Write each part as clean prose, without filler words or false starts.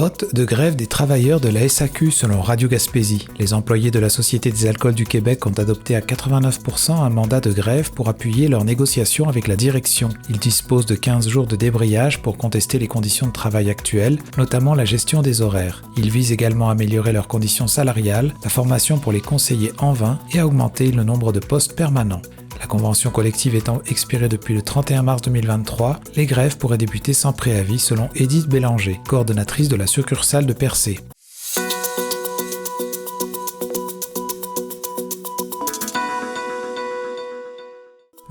Vote de grève des travailleurs de la SAQ selon Radio Gaspésie. Les employés de la Société des alcools du Québec ont adopté à 89% un mandat de grève pour appuyer leurs négociations avec la direction. Ils disposent de 15 jours de débrayage pour contester les conditions de travail actuelles, notamment la gestion des horaires. Ils visent également à améliorer leurs conditions salariales, la formation pour les conseillers en vin et à augmenter le nombre de postes permanents. La convention collective étant expirée depuis le 31 mars 2023, les grèves pourraient débuter sans préavis selon Édith Bélanger, coordonnatrice de la succursale de Percé.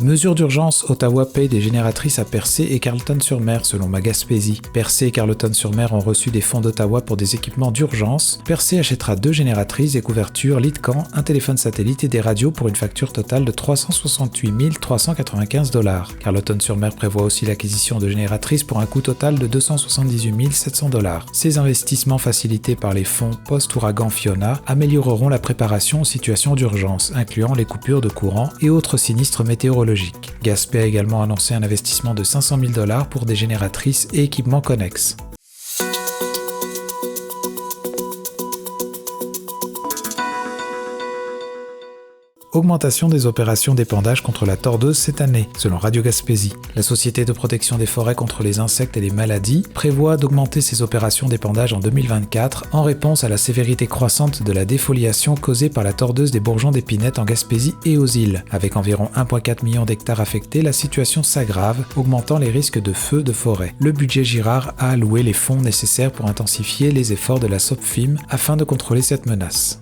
Mesure d'urgence, Ottawa paye des génératrices à Percé et Carleton-sur-Mer selon ma Gaspésie. Percé et Carleton-sur-Mer ont reçu des fonds d'Ottawa pour des équipements d'urgence. Percé achètera 2 génératrices, des couvertures, Litcan, un téléphone satellite et des radios pour une facture totale de 368 395 $. Carleton-sur-Mer prévoit aussi l'acquisition de génératrices pour un coût total de 278 700 $. Ces investissements facilités par les fonds post-ouragan Fiona amélioreront la préparation aux situations d'urgence, incluant les coupures de courant et autres sinistres météorologiques. Gaspé a également annoncé un investissement de 500 000 $ pour des génératrices et équipements connexes. Augmentation des opérations d'épandage contre la tordeuse cette année, selon Radio Gaspésie. La Société de protection des forêts contre les insectes et les maladies prévoit d'augmenter ses opérations d'épandage en 2024 en réponse à la sévérité croissante de la défoliation causée par la tordeuse des bourgeons d'épinette en Gaspésie et aux îles. Avec environ 1,4 million d'hectares affectés, la situation s'aggrave, augmentant les risques de feux de forêt. Le budget Girard a alloué les fonds nécessaires pour intensifier les efforts de la SOPFIM afin de contrôler cette menace.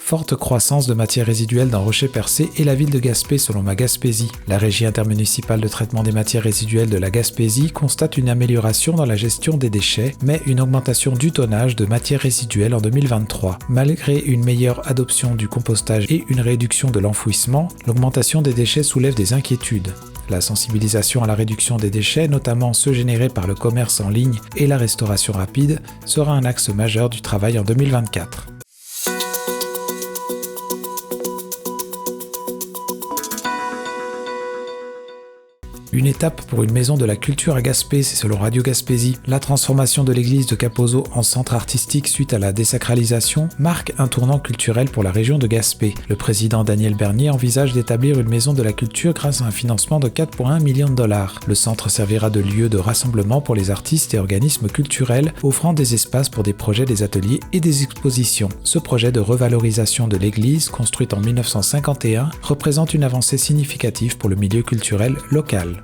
Forte croissance de matières résiduelles dans Rocher-Percé et la ville de Gaspé selon ma Gaspésie. La Régie intermunicipale de traitement des matières résiduelles de la Gaspésie constate une amélioration dans la gestion des déchets, mais une augmentation du tonnage de matières résiduelles en 2023. Malgré une meilleure adoption du compostage et une réduction de l'enfouissement, l'augmentation des déchets soulève des inquiétudes. La sensibilisation à la réduction des déchets, notamment ceux générés par le commerce en ligne et la restauration rapide, sera un axe majeur du travail en 2024. Une étape pour une maison de la culture à Gaspé, c'est selon Radio Gaspésie. La transformation de l'église de Capozo en centre artistique suite à la désacralisation marque un tournant culturel pour la région de Gaspé. Le président Daniel Bernier envisage d'établir une maison de la culture grâce à un financement de 4,1 millions de $. Le centre servira de lieu de rassemblement pour les artistes et organismes culturels, offrant des espaces pour des projets, des ateliers et des expositions. Ce projet de revalorisation de l'église, construite en 1951, représente une avancée significative pour le milieu culturel local.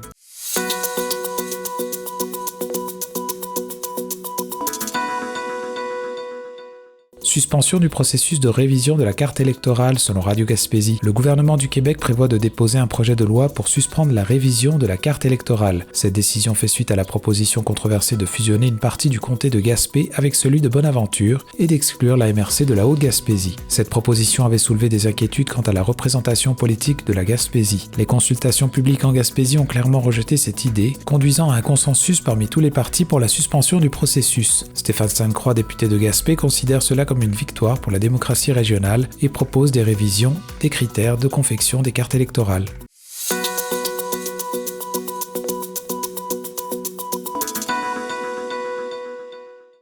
Suspension du processus de révision de la carte électorale selon Radio Gaspésie. Le gouvernement du Québec prévoit de déposer un projet de loi pour suspendre la révision de la carte électorale. Cette décision fait suite à la proposition controversée de fusionner une partie du comté de Gaspé avec celui de Bonaventure et d'exclure la MRC de la Haute-Gaspésie. Cette proposition avait soulevé des inquiétudes quant à la représentation politique de la Gaspésie. Les consultations publiques en Gaspésie ont clairement rejeté cette idée, conduisant à un consensus parmi tous les partis pour la suspension du processus. Stéphane Sainte-Croix, député de Gaspé, considère cela comme une victoire pour la démocratie régionale et propose des révisions des critères de confection des cartes électorales.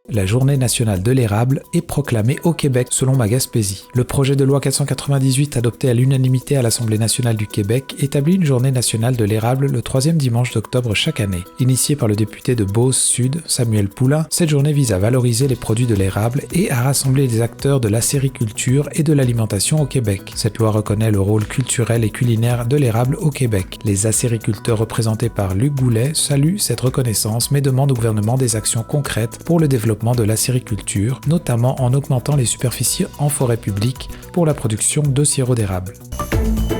La Journée nationale de l'érable est proclamée au Québec selon ma Gaspésie. Le projet de loi 498 adopté à l'unanimité à l'Assemblée nationale du Québec établit une Journée nationale de l'érable le 3e dimanche d'octobre chaque année. Initiée par le député de Beauce-Sud, Samuel Poulain, cette journée vise à valoriser les produits de l'érable et à rassembler les acteurs de l'acériculture et de l'alimentation au Québec. Cette loi reconnaît le rôle culturel et culinaire de l'érable au Québec. Les acériculteurs représentés par Luc Goulet saluent cette reconnaissance mais demandent au gouvernement des actions concrètes pour le développement de l'acériculture, notamment en augmentant les superficies en forêt publique pour la production de sirop d'érable.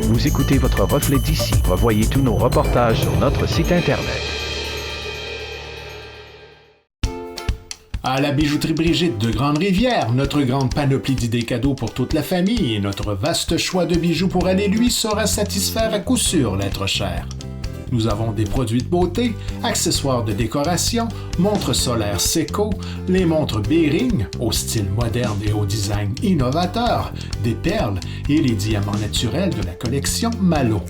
Vous écoutez votre reflet d'ici. Revoyez tous nos reportages sur notre site Internet. À la bijouterie Brigitte de Grande-Rivière, notre grande panoplie d'idées cadeaux pour toute la famille et notre vaste choix de bijoux pour elle et lui saura satisfaire à coup sûr l'être cher. Nous avons des produits de beauté, accessoires de décoration, montres solaires Seiko, les montres Bering, au style moderne et au design innovateur, des perles et les diamants naturels de la collection Malo.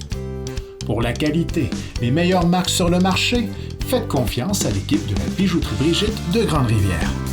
Pour la qualité, les meilleures marques sur le marché, faites confiance à l'équipe de la Bijouterie Brigitte de Grande-Rivière.